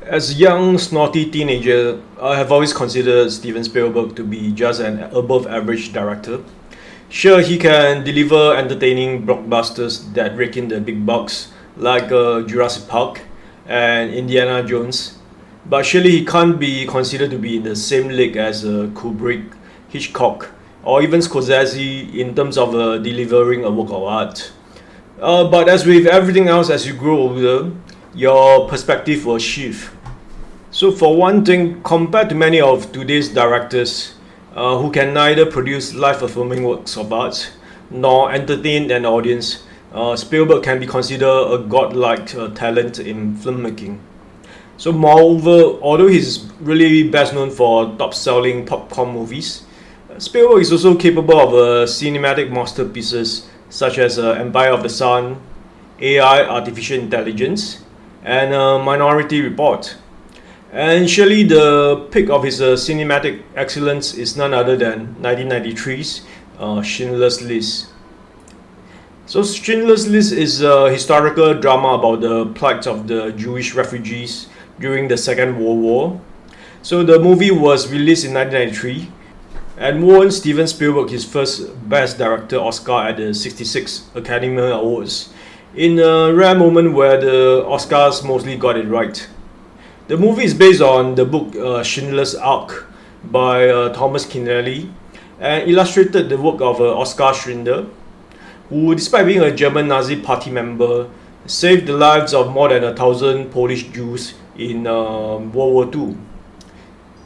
As a young, snotty teenager, I have always considered Steven Spielberg to be just an above average director. Sure, he can deliver entertaining blockbusters that rake in the big bucks, like Jurassic Park and Indiana Jones, but surely he can't be considered to be in the same league as Kubrick, Hitchcock, or even Scorsese in terms of delivering a work of art. But as with everything else, as you grow older, your perspective will shift. So, for one thing, compared to many of today's directors who can neither produce life affirming works of art nor entertain an audience, Spielberg can be considered a godlike talent in filmmaking. So, moreover, although he's really best known for top selling popcorn movies, Spielberg is also capable of cinematic masterpieces such as Empire of the Sun, AI Artificial Intelligence, and Minority Report. And surely the peak of his cinematic excellence is none other than 1993's Schindler's List. So Schindler's List is a historical drama about the plight of the Jewish refugees during the Second World War. So the movie was released in 1993 and won Steven Spielberg his first Best Director Oscar at the 66 Academy Awards, in a rare moment where the Oscars mostly got it right. The movie is based on the book Schindler's Ark by Thomas Keneally and illustrated the work of Oskar Schindler, who, despite being a German Nazi Party member, saved the lives of more than 1,000 Polish Jews in World War II.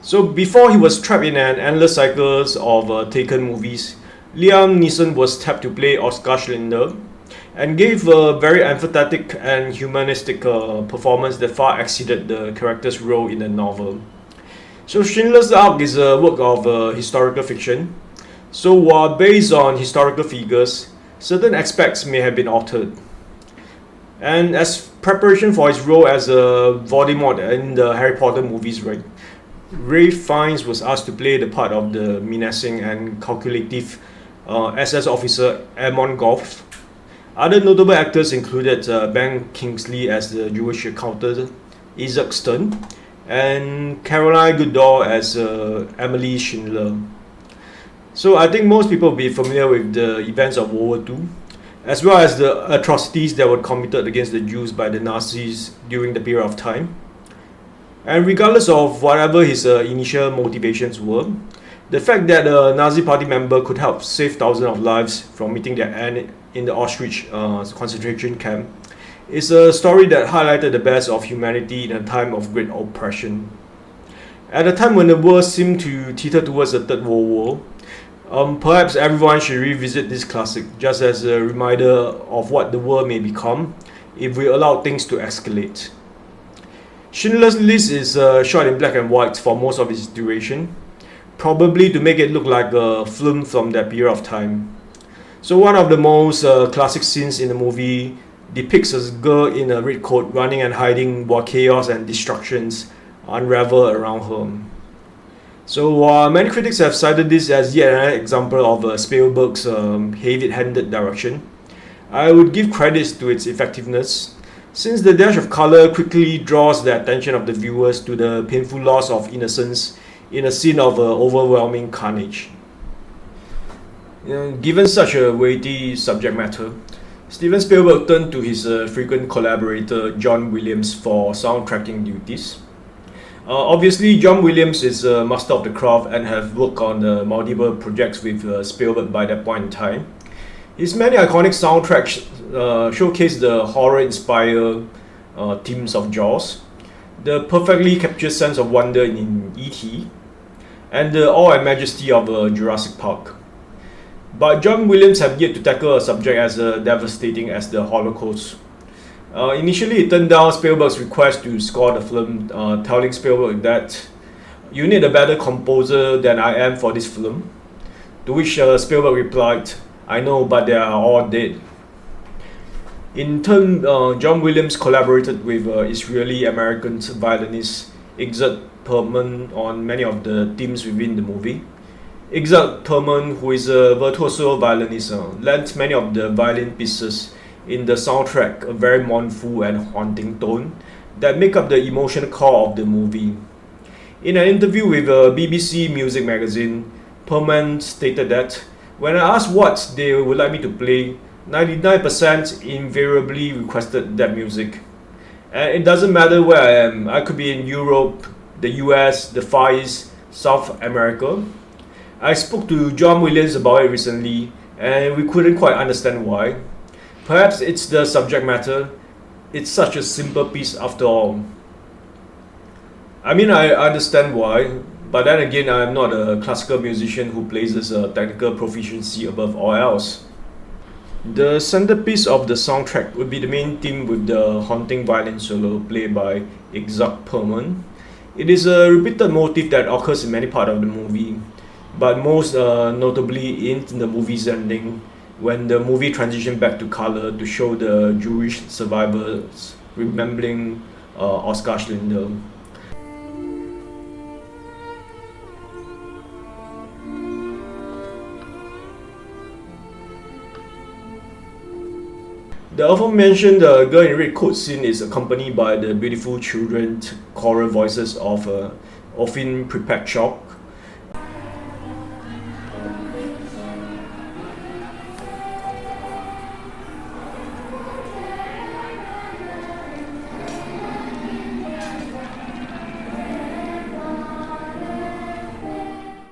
So before he was trapped in an endless cycles of taken movies, Liam Neeson was tapped to play Oskar Schindler and gave a very empathetic and humanistic performance that far exceeded the character's role in the novel. So Schindler's Ark is a work of historical fiction. So while based on historical figures, certain aspects may have been altered. And as preparation for his role as Voldemort in the Harry Potter movies, right, Ralph Fiennes was asked to play the part of the menacing and calculative SS officer Amon Goth. Other notable actors included Ben Kingsley as the Jewish accountant Isaac Stern and Caroline Goodall as Emily Schindler. So I think most people will be familiar with the events of World War II, as well as the atrocities that were committed against the Jews by the Nazis during the period of time. And regardless of whatever his initial motivations were, the fact that a Nazi Party member could help save thousands of lives from meeting their end in the Auschwitz concentration camp is a story that highlighted the best of humanity in a time of great oppression. At a time when the world seemed to teeter towards the Third World War, perhaps everyone should revisit this classic just as a reminder of what the world may become if we allow things to escalate. Schindler's List is shot in black and white for most of its duration, probably to make it look like a film from that period of time. So one of the most classic scenes in the movie depicts a girl in a red coat running and hiding while chaos and destructions unravel around her. So many critics have cited this as yet another example of Spielberg's heavy-handed direction, I would give credits to its effectiveness, since the dash of color quickly draws the attention of the viewers to the painful loss of innocence in a scene of overwhelming carnage. Given such a weighty subject matter, Steven Spielberg turned to his frequent collaborator John Williams for soundtracking duties. Obviously, John Williams is a master of the craft and has worked on multiple projects with Spielberg by that point in time. His many iconic soundtracks showcase the horror-inspired themes of Jaws, the perfectly captured sense of wonder in E.T., and the awe and majesty of Jurassic Park. But John Williams have yet to tackle a subject as devastating as the Holocaust. Initially, he turned down Spielberg's request to score the film, telling Spielberg that "You need a better composer than I am for this film." To which Spielberg replied, "I know, but they are all dead." In turn, John Williams collaborated with Israeli-American violinist Itzhak Perlman on many of the themes within the movie. Itzhak Perlman, who is a virtuoso violinist, lent many of the violin pieces in the soundtrack a very mournful and haunting tone that make up the emotional core of the movie. In an interview with a BBC Music magazine, Perman stated that, "When I asked what they would like me to play, 99% invariably requested that music. And it doesn't matter where I am. I could be in Europe, the US, the Far East, South America." I spoke to John Williams about it recently, and we couldn't quite understand why. Perhaps it's the subject matter. It's such a simple piece after all. I mean, I understand why, but then again, I'm not a classical musician who places a technical proficiency above all else. The centerpiece of the soundtrack would be the main theme with the haunting violin solo played by Itzhak Perlman. It is a repeated motif that occurs in many parts of the movie, but most notably in the movie's ending, when the movie transitioned back to color to show the Jewish survivors remembering Oskar Schindler. The aforementioned girl in red coat scene is accompanied by the beautiful children choral voices of Ofin Pripatchok.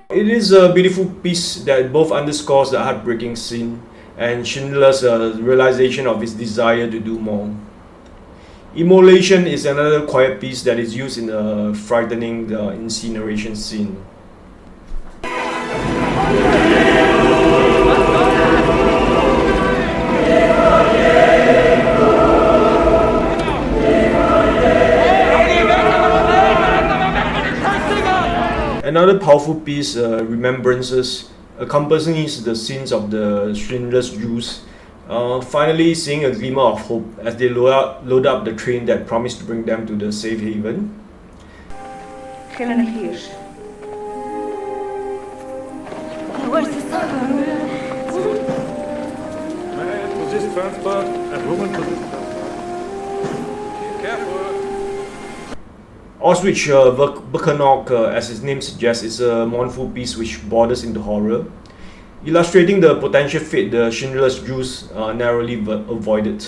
It is a beautiful piece that both underscores the heartbreaking scene and Schindler's realization of his desire to do more. Immolation is another quiet piece that is used in a frightening incineration scene. Another powerful piece, Remembrances, accompanies the scenes of the Schindler's Jews, finally seeing a glimmer of hope as they load up the train that promised to bring them to the safe haven. Helena Hirsch. Where's the supper? Man to this transport and woman to this transport. Careful. Auschwitz-Birkenau, as its name suggests, is a mournful piece which borders into horror, illustrating the potential fate the Schindler's Jews narrowly avoided.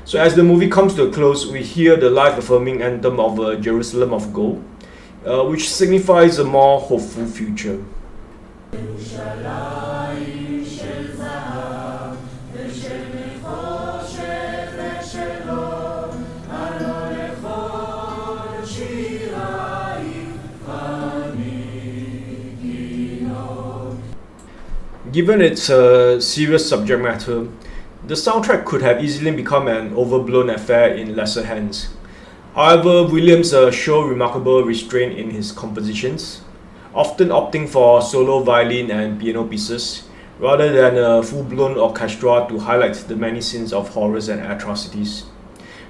So as the movie comes to a close, we hear the life-affirming anthem of Jerusalem of Gold, which signifies a more hopeful future. Given its serious subject matter, the soundtrack could have easily become an overblown affair in lesser hands. However, Williams showed remarkable restraint in his compositions, often opting for solo violin and piano pieces, rather than a full-blown orchestra to highlight the many scenes of horrors and atrocities,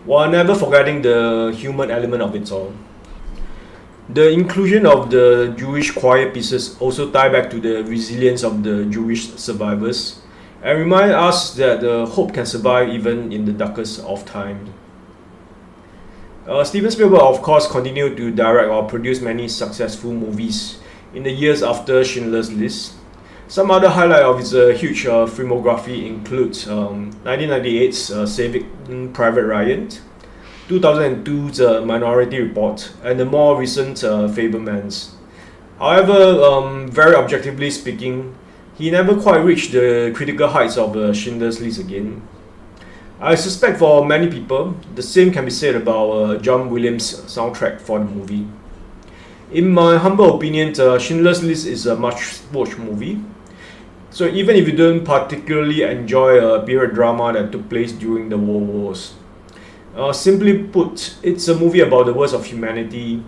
while never forgetting the human element of it all. The inclusion of the Jewish choir pieces also tie back to the resilience of the Jewish survivors and remind us that hope can survive even in the darkest of times. Steven Spielberg, of course, continued to direct or produce many successful movies in the years after Schindler's List. Some other highlight of his huge filmography includes 1998's Saving Private Ryan, 2002's Minority Report, and the more recent Fabelmans. However, very objectively speaking, he never quite reached the critical heights of Schindler's List again. I suspect for many people, the same can be said about John Williams' soundtrack for the movie. In my humble opinion, Schindler's List is a must-watch movie. So even if you don't particularly enjoy a period drama that took place during the World Wars, simply put, it's a movie about the worst of humanity,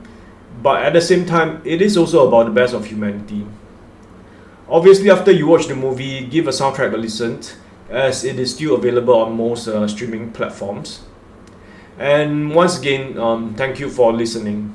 but at the same time, it is also about the best of humanity. Obviously, after you watch the movie, give a soundtrack a listen, as it is still available on most streaming platforms. And once again, thank you for listening.